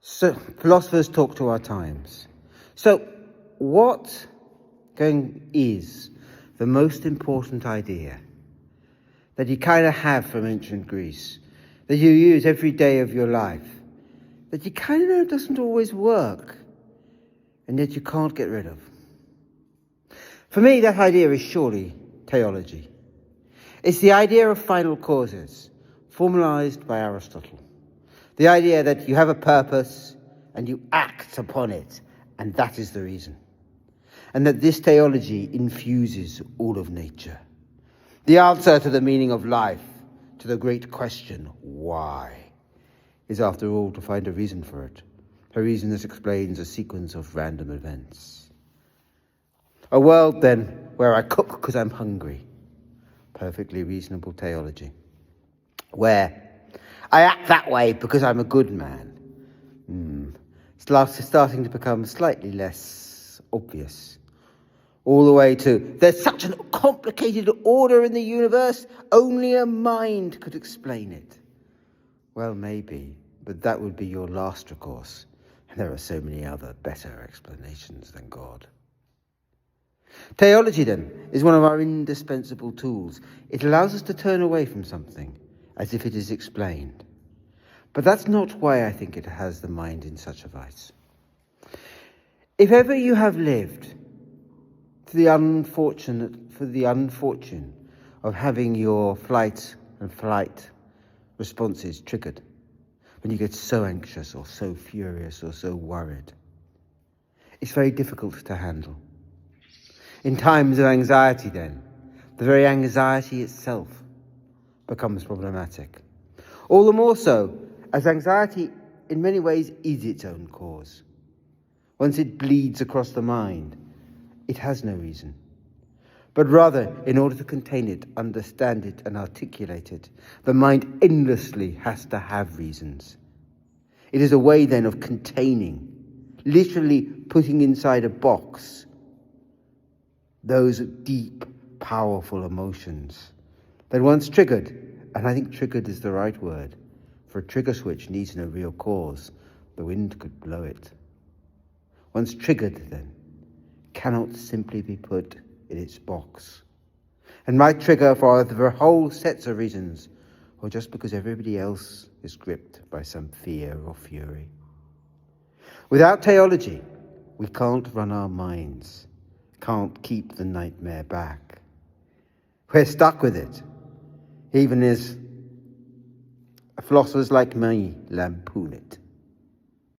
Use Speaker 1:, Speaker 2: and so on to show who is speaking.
Speaker 1: So philosophers talk to our times. So what is the most important idea that you kind of have from ancient Greece, that you use every day of your life, that you kind of know doesn't always work, and yet you can't get rid of? For me, that idea is surely theology. It's the idea of final causes, formalized by Aristotle. The idea that you have a purpose and you act upon it, and that is the reason. And that this theology infuses all of nature. The answer to the meaning of life, to the great question, why, is after all to find a reason for it. A reason that explains a sequence of random events. A world, then, where I cook because I'm hungry. Perfectly reasonable theology. Where I act that way because I'm a good man. It's starting to become slightly less obvious. All the way to, there's such a complicated order in the universe, only a mind could explain it. Well, maybe, but that would be your last recourse. And there are so many other better explanations than God. Theology, then, is one of our indispensable tools. It allows us to turn away from something as if it is explained. But that's not why I think it has the mind in such a vice. If ever you have lived for the unfortune of having your flight responses triggered, when you get so anxious or so furious or so worried, it's very difficult to handle. In times of anxiety, then, the very anxiety itself becomes problematic. All the more so, as anxiety in many ways is its own cause. Once it bleeds across the mind, it has no reason. But rather, in order to contain it, understand it, and articulate it, the mind endlessly has to have reasons. It is a way then of containing, literally putting inside a box, those deep, powerful emotions that once triggered, and I think triggered is the right word, for a trigger switch needs no real cause. The wind could blow it. Once triggered, then, cannot simply be put in its box, and might trigger for either whole sets of reasons, or just because everybody else is gripped by some fear or fury. Without theology, we can't run our minds, can't keep the nightmare back. We're stuck with it, even as philosophers like me lampoon it.